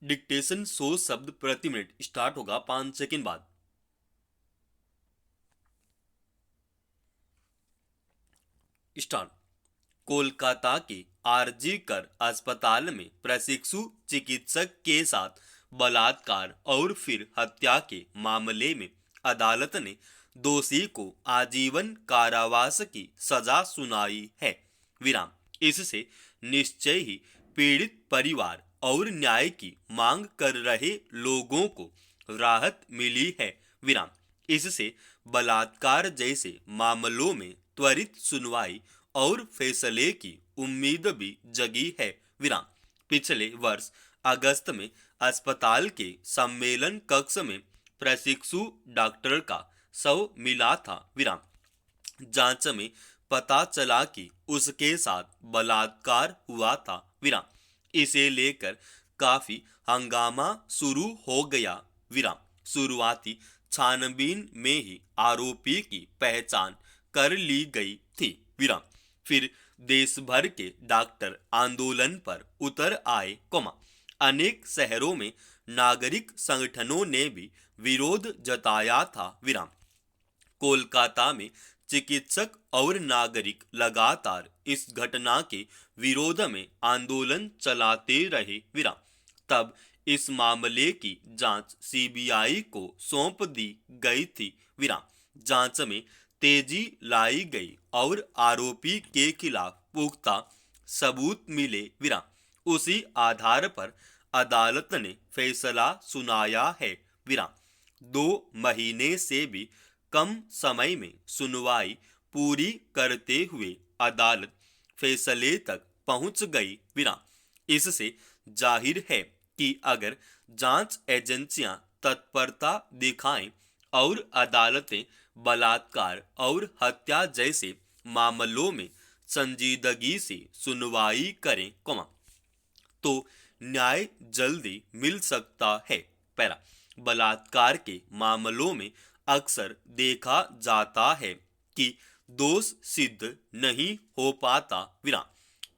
Dictation 100 शब्द प्रति minute start होगा 5 सेकंड बाद। स्टार्ट। कोलकाता के आरजी कर अस्पताल में प्रशिक्षु चिकित्सक के साथ बलात्कार और फिर हत्या के मामले में अदालत ने दोषी को आजीवन कारावास की सजा सुनाई है। विराम। इससे निश्चय ही पीड़ित परिवार और न्याय की मांग कर रहे लोगों को राहत मिली है। विराम। इससे बलात्कार जैसे मामलों में त्वरित सुनवाई और फैसले की उम्मीद भी जगी है। विराम। पिछले वर्ष अगस्त में अस्पताल के सम्मेलन कक्ष में प्रशिक्षु डॉक्टर का शव मिला था। विराम। जांच में पता चला कि उसके साथ बलात्कार हुआ था। विराम। इसे लेकर काफी हंगामा शुरू हो गया। विराम। शुरुआती छानबीन में ही आरोपी की पहचान कर ली गई थी। विराम। फिर देश भर के डॉक्टर आंदोलन पर उतर आए, अनेक शहरों में नागरिक संगठनों ने भी विरोध जताया था। विराम। कोलकाता में चिकित्सक और नागरिक लगातार इस घटना के विरोध में आंदोलन चलाते रहे। विराम। तब इस मामले की जांच सीबीआई को सौंप दी गई थी। विराम। जांच में तेजी लाई गई और आरोपी के खिलाफ पुख्ता सबूत मिले। विराम। उसी आधार पर अदालत ने फैसला सुनाया है। विराम। 2 महीने से भी कम समय में सुनवाई पूरी करते हुए अदालत फैसले तक पहुंच गई। विराम। इससे जाहिर है कि अगर जांच एजेंसियां तत्परता दिखाएं और अदालतें बलात्कार और हत्या जैसे मामलों में संजीदगी से सुनवाई करें, तो न्याय जल्दी मिल सकता है। पैरा। बलात्कार के मामलों में अक्सर देखा जाता है कि दोष सिद्ध नहीं हो पाता। विराम।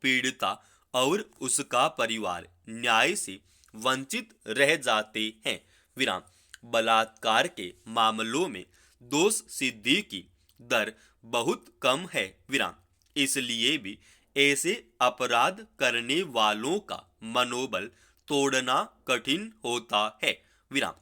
पीड़िता और उसका परिवार न्याय से वंचित रह जाते हैं। विराम। बलात्कार के मामलों में दोष सिद्धि की दर बहुत कम है। विराम। इसलिए भी ऐसे अपराध करने वालों का मनोबल तोड़ना कठिन होता है। विराम।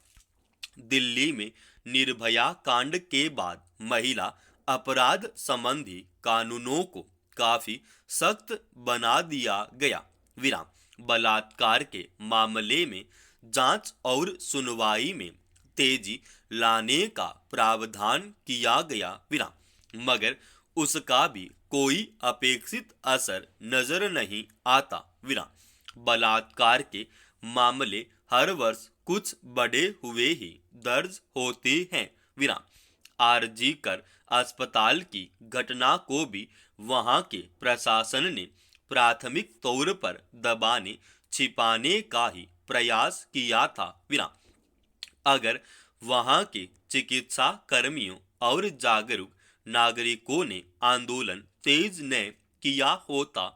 दिल्ली में निर्भया कांड के बाद महिला अपराध संबंधी कानूनों को काफी सख्त बना दिया गया। विराम। बलात्कार के मामले में जांच और सुनवाई में तेजी लाने का प्रावधान किया गया। विराम। मगर उसका भी कोई अपेक्षित असर नजर नहीं आता। विराम। बलात्कार के मामले हर वर्ष कुछ बढ़े हुए ही दर्ज होते हैं। विराम। आरजी कर अस्पताल की घटना को भी वहां के प्रशासन ने प्राथमिक तौर पर दबाने छिपाने का ही प्रयास किया था। विराम। अगर वहां के चिकित्सा कर्मियों और जागरूक नागरिकों ने आंदोलन तेज न किया होता,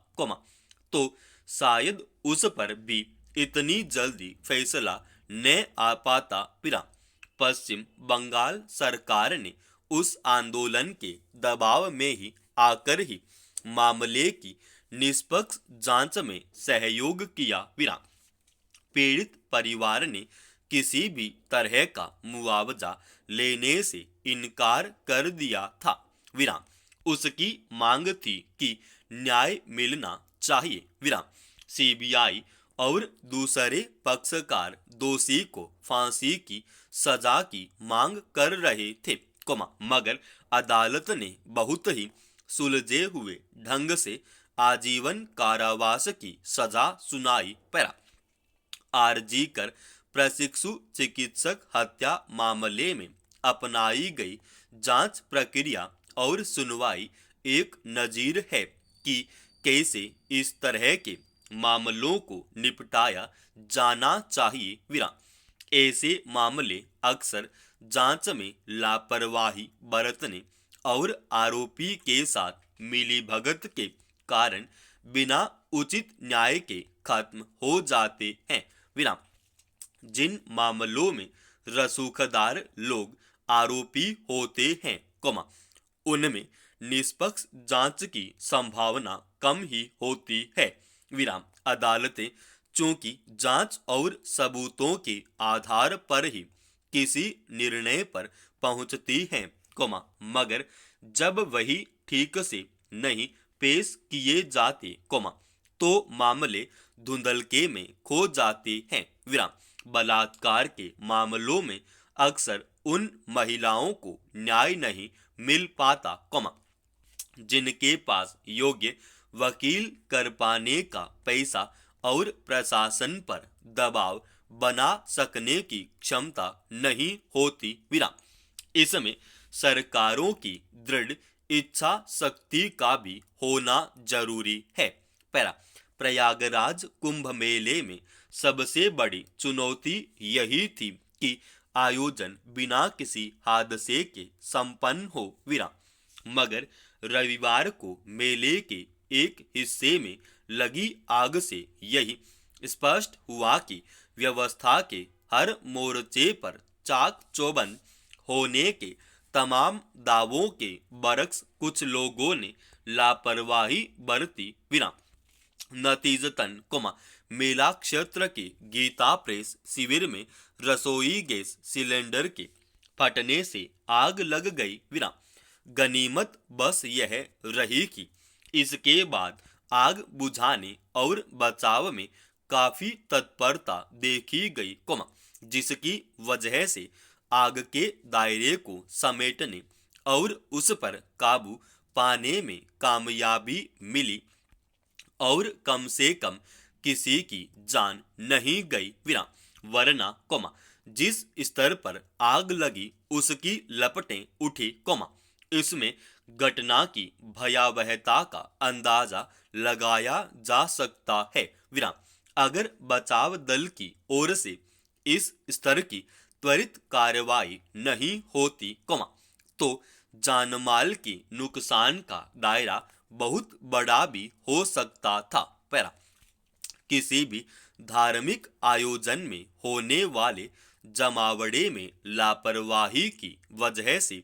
तो शायद उस पर भी इतनी जल्दी फैसला न आ पाता। विराम। पश्चिम बंगाल सरकार ने उस आंदोलन के दबाव में ही आकर ही मामले की निष्पक्ष जांच में सहयोग किया। विराम। पीड़ित परिवार ने किसी भी तरह का मुआवजा लेने से इनकार कर दिया था। विराम। उसकी मांग थी कि न्याय मिलना चाहिए। विराम। सीबीआई और दूसरे पक्षकार दोषी को फांसी की सजा की मांग कर रहे थे, मगर अदालत ने बहुत ही सुलझे हुए ढंग से आजीवन कारावास की सजा सुनाई। पैरा। आरजी कर प्रशिक्षु चिकित्सक हत्या मामले में अपनाई गई जांच प्रक्रिया और सुनवाई एक नजीर है कि कैसे इस तरह के मामलों को निपटाया जाना चाहिए। विराम। ऐसे मामले अक्सर जांच में लापरवाही बरतने और आरोपी के साथ मिलीभगत के कारण बिना उचित न्याय के खत्म हो जाते हैं। विराम। जिन मामलों में रसूखदार लोग आरोपी होते हैं, उनमें निष्पक्ष जांच की संभावना कम ही होती है। विराम। अदालतें चूंकि जांच और सबूतों के आधार पर ही किसी निर्णय पर पहुंचती हैं, मगर जब वही ठीक से नहीं पेश किए जाते, तो मामले धुंधलके में खो जाते हैं। विराम। बलात्कार के मामलों में अक्सर उन महिलाओं को न्याय नहीं मिल पाता, जिनके पास योग्य वकील कर पाने का पैसा और प्रशासन पर दबाव बना सकने की क्षमता नहीं होती। विराम। इसमें सरकारों की दृढ़ इच्छा शक्ति का भी होना जरूरी है। पैरा। प्रयागराज कुंभ मेले में सबसे बड़ी चुनौती यही थी कि आयोजन बिना किसी हादसे के संपन्न हो। विराम। मगर रविवार को मेले के एक हिस्से में लगी आग से यही स्पष्ट हुआ कि व्यवस्था के हर मोर्चे पर चाक चौबंद होने के तमाम दावों के बरक्स कुछ लोगों ने लापरवाही बरती। विराम। नतीजतन, मेला क्षेत्र के गीता प्रेस शिविर में रसोई गैस सिलेंडर के फटने से आग लग गई। विराम। गनीमत बस यह रही कि इसके बाद आग बुझाने और बचाव में काफी तत्परता देखी गई, जिसकी वजह से आग के दायरे को समेटने और उस पर काबू पाने में कामयाबी मिली और कम से कम किसी की जान नहीं गई। विराम। वरना, जिस स्तर पर आग लगी उसकी लपटें उठी, इसमें घटना की भयावहता का अंदाजा लगाया जा सकता है। विराम। अगर बचाव दल की ओर से इस स्तर की त्वरित कार्रवाई नहीं होती, तो जानमाल के नुकसान का दायरा बहुत बड़ा भी हो सकता था। पैरा। किसी भी धार्मिक आयोजन में होने वाले जमावड़े में लापरवाही की वजह से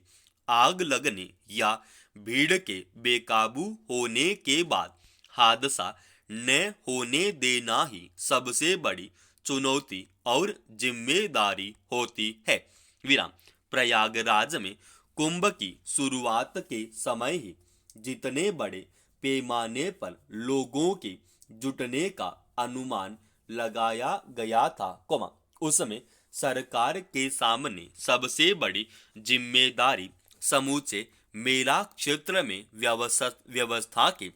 आग लगने या भीड़ के बेकाबू होने के बाद हादसा न होने देना ही सबसे बड़ी चुनौती और जिम्मेदारी होती है। विराम। प्रयागराज में कुंभ की शुरुआत के समय ही जितने बड़े पैमाने पर लोगों के जुटने का अनुमान लगाया गया था, उसमें सरकार के सामने सबसे बड़ी जिम्मेदारी समूचे मेला क्षेत्र में व्यवस्था के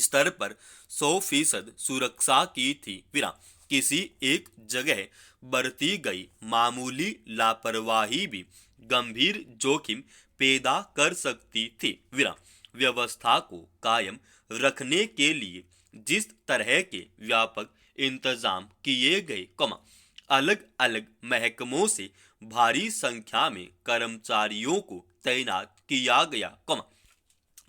स्तर पर 100% सुरक्षा की थी। विराम। किसी एक जगह बरती गई मामूली लापरवाही भी गंभीर जोखिम पैदा कर सकती थी। विराम। व्यवस्था को कायम रखने के लिए जिस तरह के व्यापक इंतजाम किए गए, अलग अलग महकमों से भारी संख्या में कर्मचारियों को तैनात किया गया,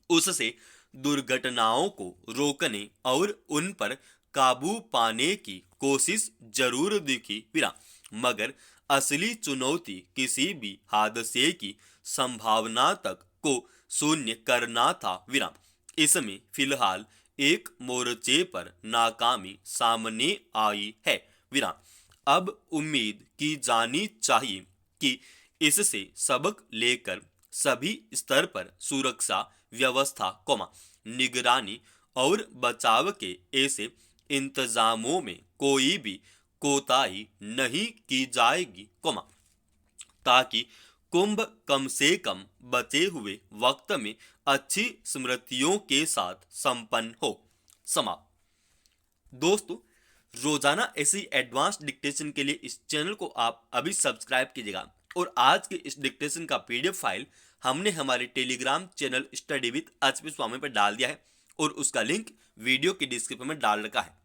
उससे दुर्घटनाओं को रोकने और उन पर काबू पाने की कोशिश जरूर दिखी। विराम। मगर असली चुनौती किसी भी हादसे की संभावना तक को शून्य करना था। विराम। इसमें फिलहाल एक मोर्चे पर नाकामी सामने आई है। विराम। अब उम्मीद की जानी चाहिए कि इससे सबक लेकर सभी स्तर पर सुरक्षा व्यवस्था, निगरानी और बचाव के ऐसे इंतजामों में कोई भी कोताही नहीं की जाएगी, ताकि कुंभ कम से कम बचे हुए वक्त में अच्छी स्मृतियों के साथ संपन्न हो। समाप्त। दोस्तों, रोजाना ऐसी एडवांस डिक्टेशन के लिए इस चैनल को आप अभी सब्सक्राइब कीजिएगा और आज के इस डिक्टेशन का पीडीएफ फाइल हमने हमारे Telegram channel study with HP Swami पर डाल दिया है और उसका लिंक वीडियो के डिस्क्रिप्शन में डाल रखा है।